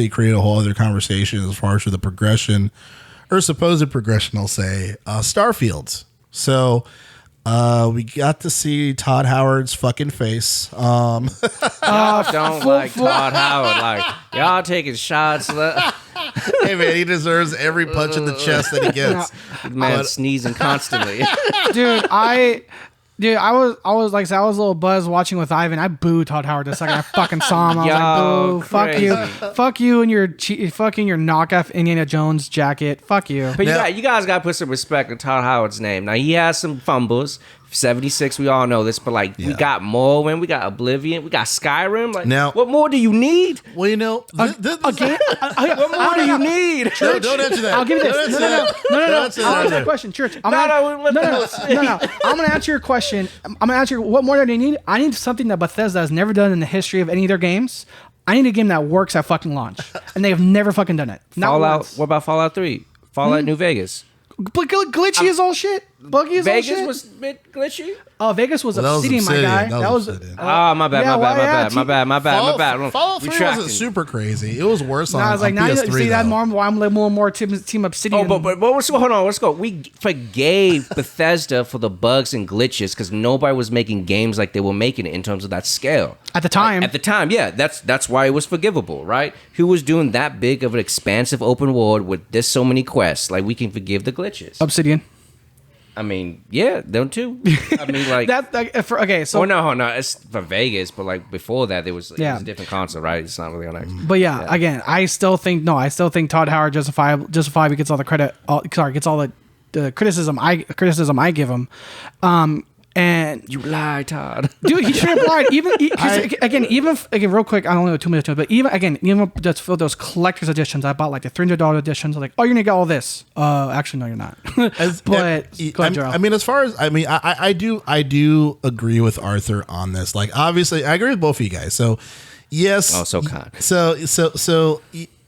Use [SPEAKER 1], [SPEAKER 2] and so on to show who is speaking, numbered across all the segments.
[SPEAKER 1] create a whole other conversation as far as for the progression or supposed progression, I'll say, Starfield. So we got to see Todd Howard's fucking face.
[SPEAKER 2] Y'all don't like Todd Howard. Like, y'all taking shots.
[SPEAKER 1] Hey, man, he deserves every punch in the chest that he gets.
[SPEAKER 2] Man, sneezing constantly.
[SPEAKER 3] Dude, I was like I said, I was a little buzzed watching with Ivan. I booed Todd Howard the second I fucking saw him. I was like, boo, fuck you and your fucking your knockoff Indiana Jones jacket. Fuck you.
[SPEAKER 2] But you guys got to put some respect on Todd Howard's name. Now, he has some fumbles. 76, we all know this, but like we got Morrowind, we got Oblivion, we got Skyrim. Like, now, what more do you need?
[SPEAKER 1] Well, you know,
[SPEAKER 3] again,
[SPEAKER 2] what more do you need?
[SPEAKER 1] No, don't answer that.
[SPEAKER 3] I'll give you this. No. I'll answer that question, Church. I'm gonna answer your question. I'm gonna answer what more do you need? I need something that Bethesda has never done in the history of any of their games. I need a game that works at fucking launch, and they have never fucking done it. Not
[SPEAKER 2] Fallout.
[SPEAKER 3] Once.
[SPEAKER 2] What about Fallout 3? Fallout New Vegas.
[SPEAKER 3] Glitchy is all shit. Buggy is all shit.
[SPEAKER 2] Vegas was a bit glitchy.
[SPEAKER 3] Oh, Vegas was Obsidian, my guy. That was
[SPEAKER 2] my bad.
[SPEAKER 1] Fallout 3 wasn't super crazy. It was worse on,
[SPEAKER 3] I was like,
[SPEAKER 1] on
[SPEAKER 3] now
[SPEAKER 1] PS3.
[SPEAKER 3] You see that more. I'm a little more team Obsidian.
[SPEAKER 2] Oh, but hold on. Let's go. We forgave Bethesda for the bugs and glitches because nobody was making games like they were making it in terms of that scale
[SPEAKER 3] at the time.
[SPEAKER 2] At the time, yeah, that's why it was forgivable, right? Who was doing that big of an expansive open world with this so many quests? Like, we can forgive the glitches.
[SPEAKER 3] Obsidian.
[SPEAKER 2] I mean, yeah, them too. I mean, like
[SPEAKER 3] okay. So
[SPEAKER 2] no, it's for Vegas, but like before that, it was a different console, right? It's not really on Xbox.
[SPEAKER 3] But again, I still think Todd Howard justifiably gets all the credit. Gets all the criticism I give him. And
[SPEAKER 2] you lie, Todd.
[SPEAKER 3] Dude, he should have lied. Even real quick, I don't know 2 minutes, but even just for those collector's editions, I bought like the $300 editions. Like, oh, you're gonna get all this. Actually, no, you're not. Go ahead, Joe.
[SPEAKER 1] I mean, as far as I do agree with Arthur on this. Like, obviously, I agree with both of you guys. So, yes.
[SPEAKER 2] Oh, so kind.
[SPEAKER 1] So.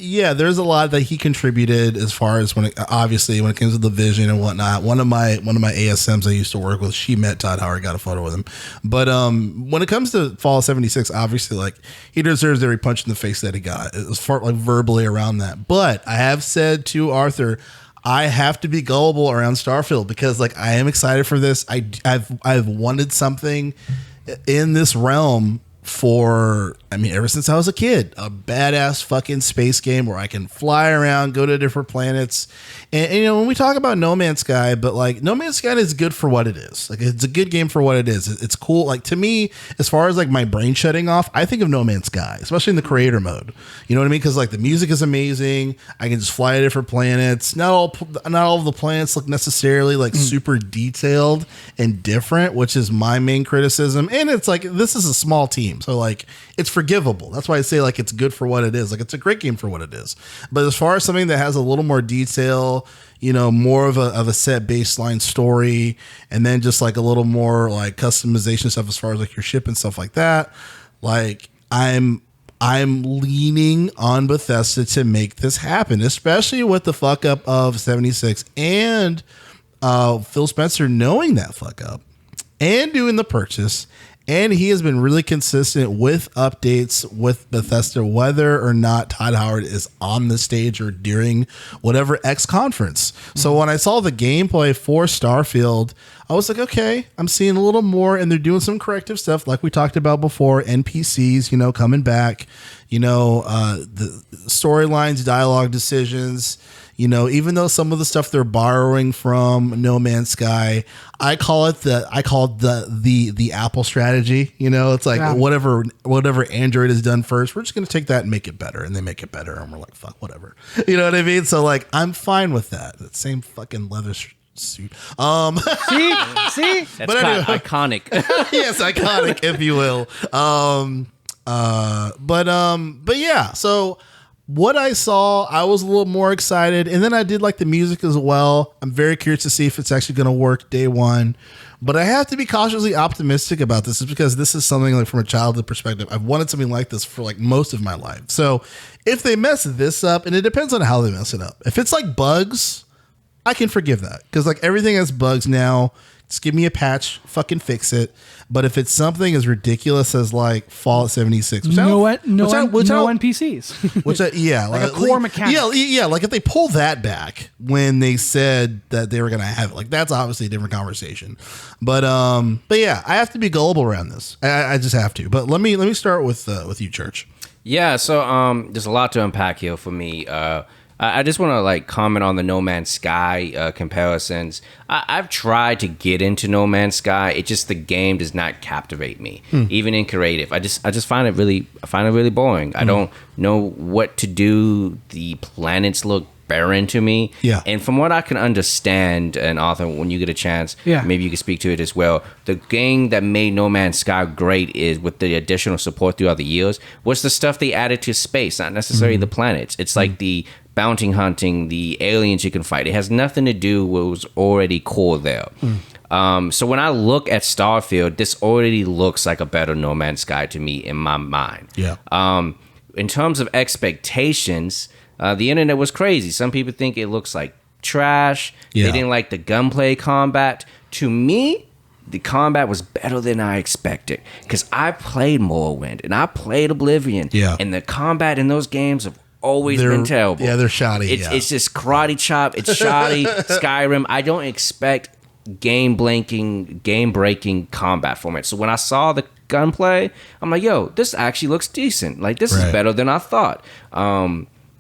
[SPEAKER 1] Yeah, there's a lot that he contributed as far as when it comes to the vision and whatnot. One of my ASMs I used to work with, she met Todd Howard, got a photo with him. But when it comes to Fallout 76, obviously, like, he deserves every punch in the face that he got. It was far, like, verbally around that. But I have said to Arthur, I have to be gullible around Starfield because, like, I am excited for this. I've wanted something in this realm ever since I was a kid, a badass fucking space game where I can fly around, go to different planets. And you know, when we talk about No Man's Sky, but like No Man's Sky is good for what it is. Like, it's a good game for what it is. It's cool. Like, to me, as far as like my brain shutting off, I think of No Man's Sky, especially in the creator mode. You know what I mean? Because like the music is amazing. I can just fly to different planets. Not all of the planets look necessarily like super detailed and different, which is my main criticism. And it's like, this is a small team, so like it's forgivable. That's why I say like it's good for what it is. Like, it's a great game for what it is. But as far as something that has a little more detail, you know, more of a set baseline story, and then just like a little more like customization stuff as far as like your ship and stuff like that, like I'm leaning on Bethesda to make this happen, especially with the fuck up of 76 and Phil Spencer knowing that fuck up and doing the purchase. And he has been really consistent with updates with Bethesda, whether or not Todd Howard is on the stage or during whatever X conference. So when I saw the gameplay for Starfield, I was like, okay, I'm seeing a little more, and they're doing some corrective stuff like we talked about before, NPCs, you know, coming back, you know, the storylines, dialogue decisions. You know, even though some of the stuff they're borrowing from No Man's Sky, I call it the Apple strategy. You know, it's like whatever Android has done first, we're just going to take that and make it better, and they make it better, and we're like, fuck, whatever. You know what I mean? So like, I'm fine with that. That same fucking leather suit. See,
[SPEAKER 2] that's but anyway, iconic.
[SPEAKER 1] Yes, iconic, if you will. But yeah, so. What I saw, I was a little more excited, and then I did like the music as well. I'm very curious to see if it's actually going to work day one, but I have to be cautiously optimistic about this, is because this is something like from a childhood perspective. I've wanted something like this for like most of my life. So if they mess this up, and it depends on how they mess it up. If it's like bugs, I can forgive that, because like everything has bugs now. Just give me a patch, fucking fix it. But if it's something as ridiculous as like Fallout 76,
[SPEAKER 3] no NPCs,
[SPEAKER 1] like
[SPEAKER 3] a core mechanic,
[SPEAKER 1] like if they pull that back when they said that they were gonna have it, like that's obviously a different conversation. But yeah, I have to be gullible around this. I just have to. But let me start with you, Church.
[SPEAKER 2] Yeah, so there's a lot to unpack here for me. I just want to like comment on the No Man's Sky comparisons. I've tried to get into No Man's Sky. It just the game does not captivate me, even in creative. I just find it really boring. I don't know what to do. The planets look barren to me.
[SPEAKER 1] Yeah.
[SPEAKER 2] And from what I can understand, and Arthur, when you get a chance, maybe you can speak to it as well. The thing that made No Man's Sky great is with the additional support throughout the years was the stuff they added to space, not necessarily the planets. It's like the bounty hunting, the aliens you can fight. It has nothing to do with what was already core there. So when I look at Starfield, this already looks like a better No Man's Sky to me in my mind.
[SPEAKER 1] Yeah.
[SPEAKER 2] In terms of expectations, the internet was crazy. Some people think it looks like trash.
[SPEAKER 1] Yeah.
[SPEAKER 2] They didn't like the gunplay combat. To me, the combat was better than I expected because I played Morrowind and I played Oblivion.
[SPEAKER 1] Yeah.
[SPEAKER 2] And the combat in those games have always been terrible.
[SPEAKER 1] Yeah, they're shoddy.
[SPEAKER 2] It's just karate chop. It's shoddy. Skyrim. I don't expect game-breaking combat format. So when I saw the gunplay, I'm like, yo, this actually looks decent. Like, this is better than I thought.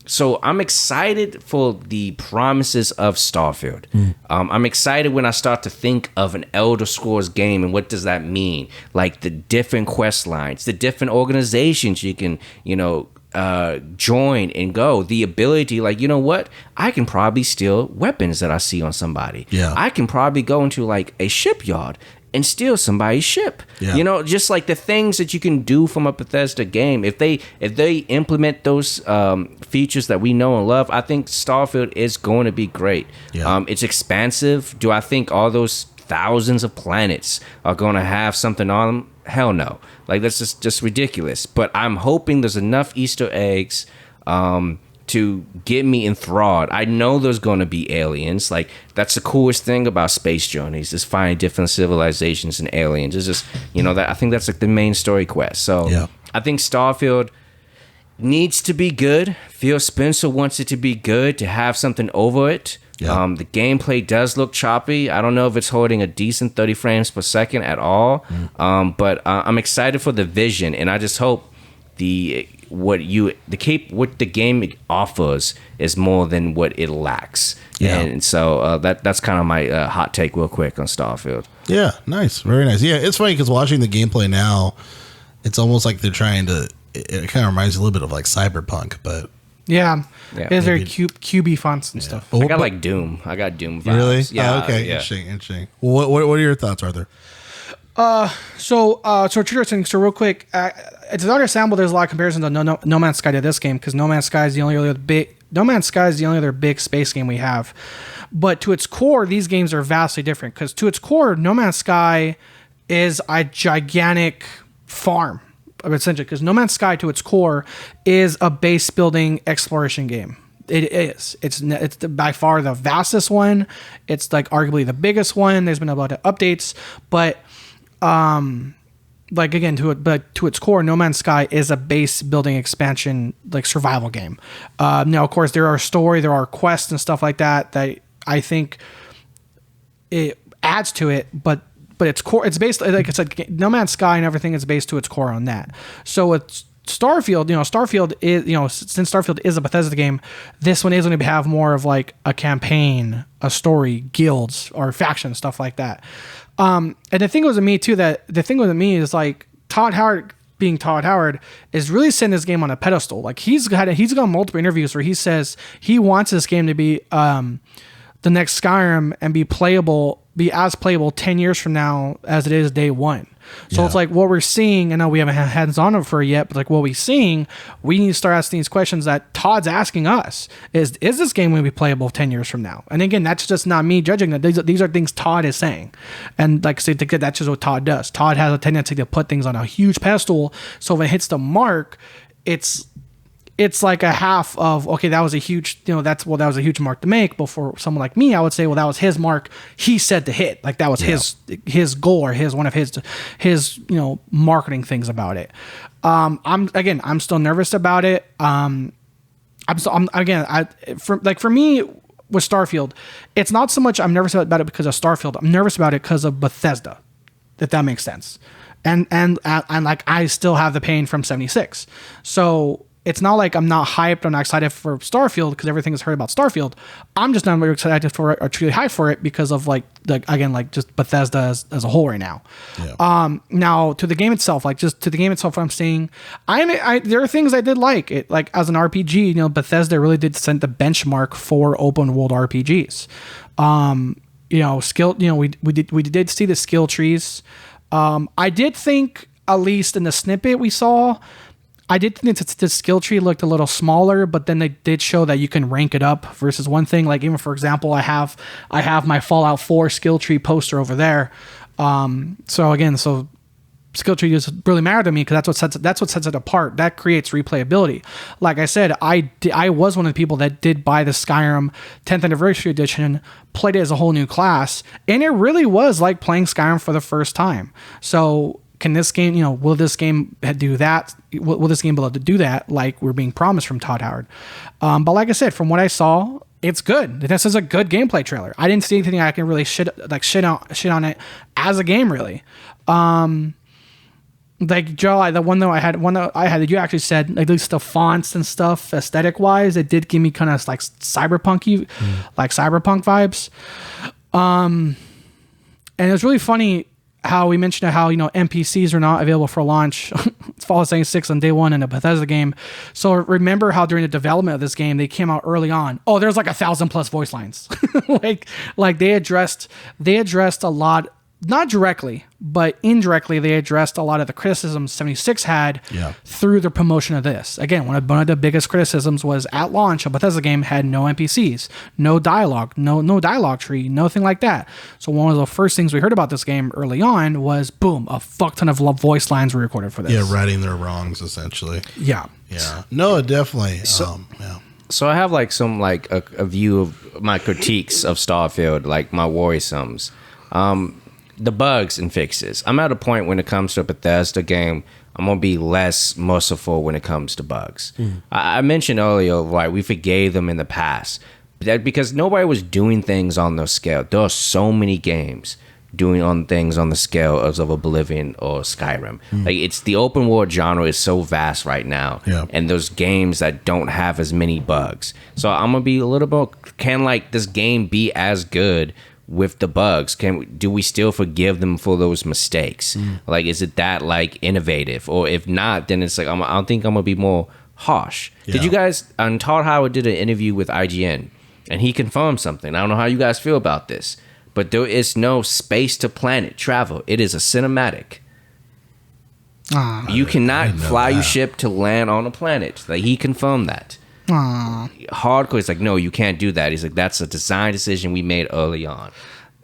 [SPEAKER 2] So I'm excited for the promises of Starfield. I'm excited when I start to think of an Elder Scrolls game and what does that mean? Like the different quest lines, the different organizations you can, join and go. The ability, like, you know what? I can probably steal weapons that I see on somebody.
[SPEAKER 1] Yeah.
[SPEAKER 2] I can probably go into like a shipyard and steal somebody's ship.
[SPEAKER 1] Yeah.
[SPEAKER 2] Just like the things that you can do from a Bethesda game. If they implement those features that we know and love, I think Starfield is going to be great.
[SPEAKER 1] Yeah.
[SPEAKER 2] It's expansive. Do I think all those thousands of planets are going to have something on them? Hell no. Like, that's just ridiculous. But I'm hoping there's enough Easter eggs to get me enthralled. I know there's going to be aliens. Like, that's the coolest thing about space journeys is finding different civilizations and aliens. It's just, that I think that's like the main story quest. So I think Starfield needs to be good. Phil Spencer wants it to be good, to have something over it.
[SPEAKER 1] Yeah.
[SPEAKER 2] The gameplay does look choppy. I don't know if it's holding a decent 30 frames per second at all. But I'm excited for the vision, and I just hope what the game offers is more than what it lacks.
[SPEAKER 1] Yeah.
[SPEAKER 2] And so that's kind of my hot take real quick on Starfield.
[SPEAKER 1] Yeah, nice. Very nice. Yeah, it's funny because watching the gameplay now, it's almost like they're trying to, it kind of reminds you a little bit of like Cyberpunk, but...
[SPEAKER 3] Yeah. It's very QB fonts and stuff.
[SPEAKER 2] I got like Doom. I got Doom vibes.
[SPEAKER 1] Really?
[SPEAKER 2] Yeah.
[SPEAKER 1] Oh, okay.
[SPEAKER 2] Yeah.
[SPEAKER 1] Interesting. What are your thoughts, Arthur?
[SPEAKER 3] So interesting. So real quick, it's understandable. There's a lot of comparisons on No Man's Sky to this game because No Man's Sky is the only other big space game we have. But to its core, these games are vastly different because to its core, No Man's Sky is a gigantic farm. Essentially, because No Man's Sky to its core is a base building exploration game. It is. It's by far the vastest one. It's like arguably the biggest one. There's been a lot of updates, but to its core, No Man's Sky is a base building expansion like survival game. Now, of course, there are quests and stuff like that I think it adds to it, but its core, it's based like it's like No Man's Sky and everything is based to its core on that. So it's Starfield. Starfield is since Starfield is a Bethesda game, this one is going to have more of like a campaign, a story, guilds or factions, stuff like that. And the thing with me too is like Todd Howard being Todd Howard is really setting this game on a pedestal. Like he's gone multiple interviews where he says he wants this game to be the next Skyrim and be as playable 10 years from now as it is day one. So it's like what we're seeing, I know we haven't had hands on it for it yet, but like what we're seeing, we need to start asking these questions that Todd's asking us. Is this game going to be playable 10 years from now? And again, that's just not me judging that. These are things Todd is saying. And like I said, that's just what Todd does. Todd has a tendency to put things on a huge pedestal. So when it hits the mark, it's it's like a half of, okay, that was a huge, that was a huge mark to make. But for someone like me, I would say, well, that was his mark. He said to hit, like that was his goal, or one of his marketing things about it. I'm still nervous about it. For me with Starfield, it's not so much I'm nervous about it because of Starfield. I'm nervous about it because of Bethesda, if that makes sense. And like I still have the pain from 76. So it's not like I'm not hyped or not excited for Starfield because everything is heard about Starfield. I'm just not very excited for it or truly hyped for it because of just Bethesda as a whole right now. Yeah. Now to the game itself, what I'm seeing, there are things I did like it. Like as an RPG, Bethesda really did set the benchmark for open world RPGs. We did see the skill trees. I did think, at least in the snippet we saw, I did think that the skill tree looked a little smaller, but then they did show that you can rank it up versus one thing. Like even for example, I have my Fallout 4 skill tree poster over there. So skill tree doesn't really matter to me because that's what sets it apart. That creates replayability. Like I said, I was one of the people that did buy the Skyrim 10th anniversary edition, played it as a whole new class, and it really was like playing Skyrim for the first time. So can this game, will this game do that? Will this game be able to do that like we're being promised from Todd Howard? But like I said, from what I saw, it's good. This is a good gameplay trailer. I didn't see anything I can really shit on it as a game, really. Like Joe, the one that I had, you actually said at least the fonts and stuff, aesthetic wise, it did give me kind of like cyberpunky, like cyberpunk vibes. And it was really funny how we mentioned how NPCs are not available for launch. Fallout 76 on day one in a Bethesda game. So remember how during the development of this game they came out early on. Oh, there's like 1,000+ voice lines. like they addressed a lot. Not directly, but indirectly, they addressed a lot of the criticisms 76 had through the promotion of this. Again, one of the biggest criticisms was at launch, a Bethesda game had no NPCs, no dialogue, no dialogue tree, nothing like that. So one of the first things we heard about this game early on was, boom, a fuck ton of voice lines were recorded for this.
[SPEAKER 1] Yeah, righting their wrongs, essentially.
[SPEAKER 3] Yeah.
[SPEAKER 1] Yeah. No, definitely.
[SPEAKER 2] So I have a view of my critiques of Starfield, like my worrisomes. The bugs and fixes. I'm at a point when it comes to a Bethesda game, I'm going to be less merciful when it comes to bugs. I mentioned earlier, like, we forgave them in the past. Because nobody was doing things on the scale. There are so many games doing things on the scale of Oblivion or Skyrim. Like, it's the open world genre is so vast right now.
[SPEAKER 1] Yeah.
[SPEAKER 2] And there's games that don't have as many bugs. So I'm going to be a little bit, can like this game be as good with the bugs? Do we still forgive them for those mistakes? Like, is it that like innovative? Or if not, then it's like I think I'm gonna be more harsh. Yeah. Did you guys? And Todd Howard did an interview with IGN, and he confirmed something. I don't know how you guys feel about this, but there is no space to planet travel. It is a cinematic. You cannot fly your ship to land on a planet. Like, he confirmed that. Hardcore is like, no, you can't do that. He's like, that's a design decision we made early on.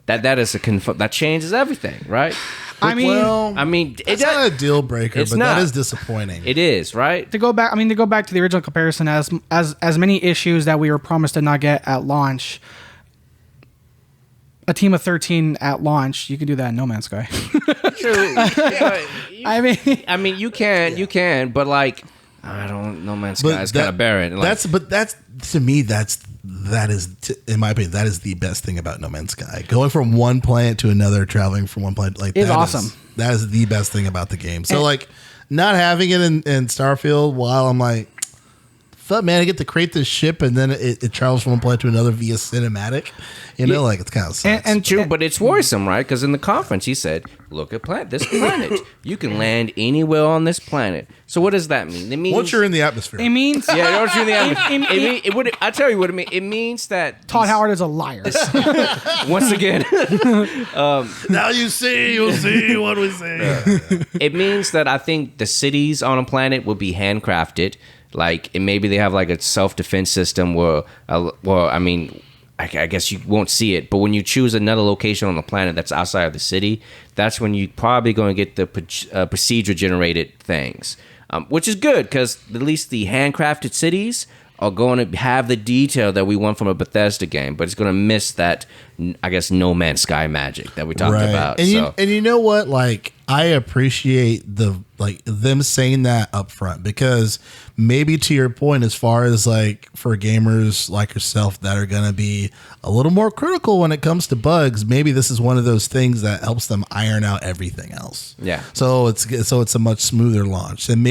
[SPEAKER 2] That changes everything, right?
[SPEAKER 3] I mean,
[SPEAKER 1] it's not a deal breaker, but that is disappointing.
[SPEAKER 2] It is, right?
[SPEAKER 3] To go back to the original comparison, as many issues that we were promised to not get at launch. A team of 13 at launch, you can do that in No Man's Sky.
[SPEAKER 2] True. I mean, you can, but like, I don't know, man. Sky is kind of barren. Like,
[SPEAKER 1] that's to me. That is, in my opinion, that is the best thing about No Man's Sky. Going from one planet to another, traveling from one planet, like,
[SPEAKER 3] is awesome.
[SPEAKER 1] That is the best thing about the game. So, like, not having it in Starfield, while I'm like, fuck, man, I get to create this ship and then it travels from one planet to another via cinematic. Like, it's kind of sucks.
[SPEAKER 2] And true, but it's worrisome, right? Because in the conference, he said, look at this planet. You can land anywhere on this planet. So what does that mean? It means
[SPEAKER 1] once you're in the atmosphere.
[SPEAKER 3] It means
[SPEAKER 2] once you're in the atmosphere. I tell you what it means. It means that
[SPEAKER 3] Todd Howard is a liar.
[SPEAKER 2] Once again,
[SPEAKER 1] now you'll see what we say.
[SPEAKER 2] It means that I think the cities on a planet will be handcrafted. Like, and maybe they have like a self-defense system where, I guess you won't see it, but when you choose another location on the planet that's outside of the city, that's when you're probably going to get the procedure-generated things. which is good because at least the handcrafted cities are going to have the detail that we want from a Bethesda game, but it's going to miss that, I guess, No Man's Sky magic that we talked about.
[SPEAKER 1] And,
[SPEAKER 2] so.
[SPEAKER 1] you know what? Like, I appreciate them saying that up front, because maybe to your point, as far as like for gamers like yourself that are going to be a little more critical when it comes to bugs, maybe this is one of those things that helps them iron out everything else.
[SPEAKER 2] Yeah.
[SPEAKER 1] So it's a much smoother launch, and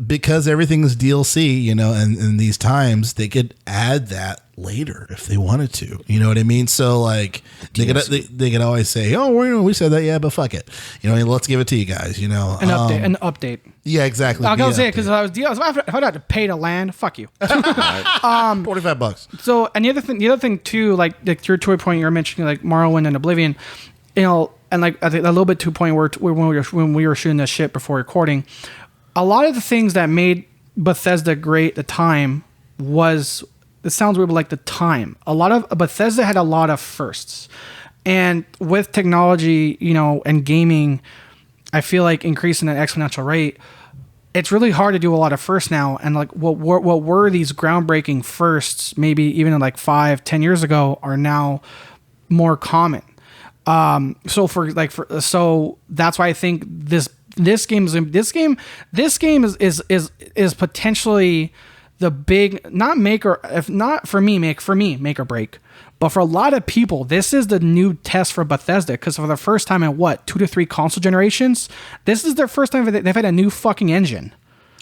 [SPEAKER 1] because everything is DLC, you know, and in these times they could add that later if they wanted to, you know what I mean? So like they could always say, oh, we said that, yeah, but fuck it, you know, let's give it to you guys, you know,
[SPEAKER 3] an update.
[SPEAKER 1] Yeah, exactly.
[SPEAKER 3] I was saying, because if I had to pay to land, fuck you.
[SPEAKER 1] $45.
[SPEAKER 3] So, and the other thing too, like your to a point you were mentioning, like Morrowind and Oblivion, you know, and like I think a little bit to a point where when we were shooting this shit before recording, a lot of the things that made Bethesda great at the time was, it sounds weird, but like the time. A lot of Bethesda had a lot of firsts, and with technology, you know, and gaming, I feel like increasing at an exponential rate, it's really hard to do a lot of firsts now. And like what were these groundbreaking firsts, maybe even like 5-10 years ago, are now more common. So that's why I think this game is potentially the big, not make or, if not for me, make or break. But for a lot of people, this is the new test for Bethesda, because for the first time in 2 to 3 console generations, this is their first time they've had a new fucking engine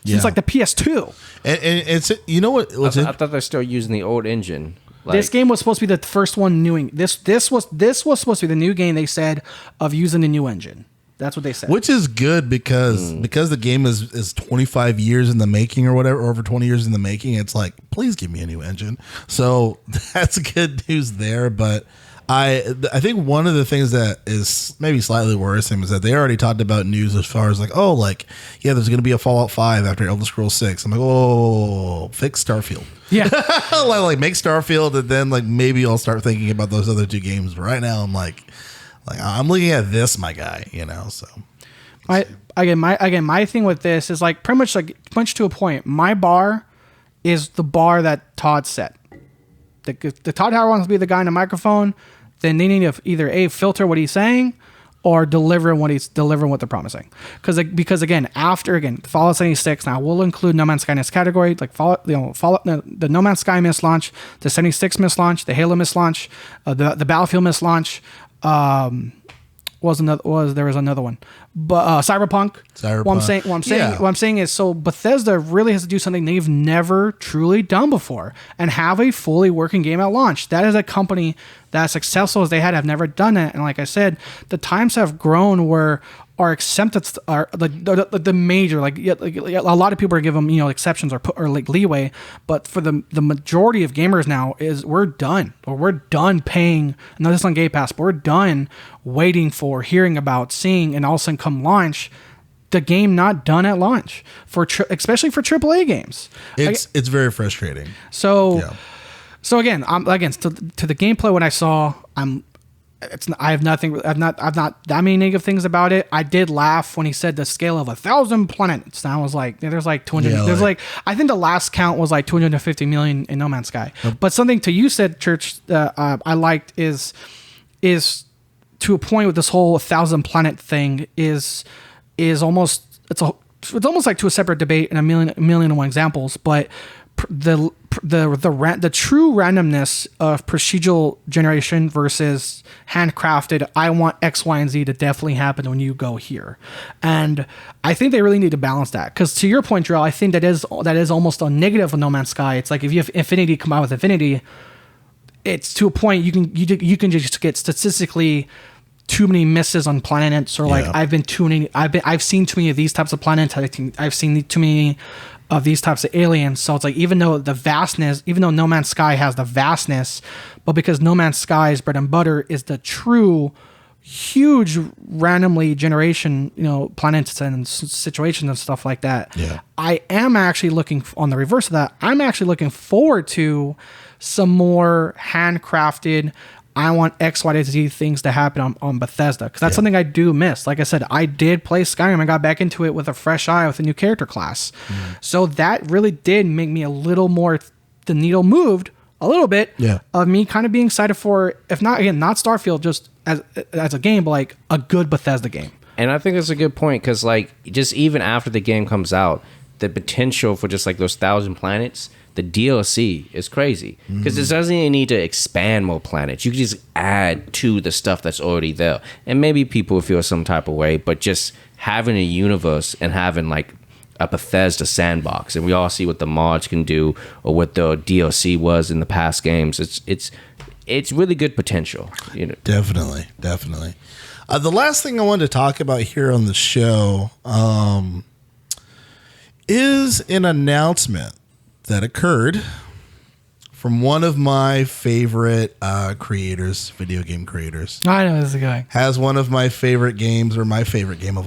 [SPEAKER 3] since like the PS2.
[SPEAKER 1] And it's, you know what?
[SPEAKER 2] I thought they're still using the old engine. Like,
[SPEAKER 3] this game was supposed to be the first one new. This was supposed to be the new game, they said, of using the new engine. That's what they said.
[SPEAKER 1] Which is good because the game is 25 years in the making or whatever, or over 20 years in the making. It's like, please give me a new engine. So that's good news there. But I think one of the things that is maybe slightly worrisome is that they already talked about news as far as like, oh, like, yeah, there's going to be a Fallout 5 after Elder Scrolls 6. I'm like, oh, fix Starfield.
[SPEAKER 3] Yeah.
[SPEAKER 1] like make Starfield, and then like maybe I'll start thinking about those other 2 games. But right now I'm like I'm looking at this, my guy, you know. So
[SPEAKER 3] my thing with this is like pretty much to a point. My bar is the bar that Todd set. The Todd Howard wants to be the guy in the microphone, then they need to either filter what he's saying or deliver what they're promising. Because again, Fallout 76, now we'll include No Man's Sky in this category, like Fallout, the No Man's Sky mislaunch, the 76 mislaunch, the Halo mislaunch, the Battlefield mislaunch. There was another one, but Cyberpunk. What I'm saying is, so Bethesda really has to do something they've never truly done before, and have a fully working game at launch. That is a company that, as successful as they have never done it. And like I said, the times have grown where our acceptance are the major, a lot of people are giving them, exceptions or like leeway, but for the majority of gamers now is we're done paying. I know this is on Game Pass, but we're done waiting for, hearing about, seeing, and all of a sudden come launch, the game not done at launch especially for AAA games.
[SPEAKER 1] It's very frustrating.
[SPEAKER 3] So again, to the gameplay, what I saw, I've not that many negative things about it. I did laugh when he said the scale of 1,000 planets. And I was like, there's like 200.
[SPEAKER 1] Yeah,
[SPEAKER 3] there's like, I think the last count was like 250 million in No Man's Sky. But something to you said, Church, I liked is to a point with this whole 1,000 planet thing is almost, it's almost like to a separate debate and a million and one examples, but the true randomness of procedural generation versus handcrafted, I want X, Y, and Z to definitely happen when you go here. And I think they really need to balance that. Because to your point, Joel, I think that is almost a negative of No Man's Sky. It's like if you have Infinity combined with Infinity, it's to a point you can just get statistically too many misses on planets, or like I've seen too many of these types of planets. I've seen too many of these types of aliens. So it's like, even though No Man's Sky has the vastness, but because No Man's Sky's bread and butter is the true huge randomly generation, planets and situations and stuff like that.
[SPEAKER 1] Yeah.
[SPEAKER 3] I am actually looking on the reverse of that. I'm actually looking forward to some more handcrafted, I want X, Y, Z things to happen on Bethesda, because that's something I do miss. Like I said, I did play Skyrim and got back into it with a fresh eye with a new character class. So that really did make me a little more, the needle moved a little bit of me kind of being excited for, if not, again, not Starfield just as a game, but like a good Bethesda game.
[SPEAKER 2] And I think that's a good point, because like just even after the game comes out, the potential for just like those 1,000 planets, the DLC is crazy, because it doesn't even need to expand more planets. You can just add to the stuff that's already there, and maybe people feel some type of way, but just having a universe and having like a Bethesda sandbox, and we all see what the mods can do or what the DLC was in the past games. It's really good potential. You know,
[SPEAKER 1] definitely. The last thing I wanted to talk about here on the show is an announcement that occurred from one of my favorite creators, video game creators.
[SPEAKER 3] I know this guy.
[SPEAKER 1] Has one of my favorite games, or my favorite game of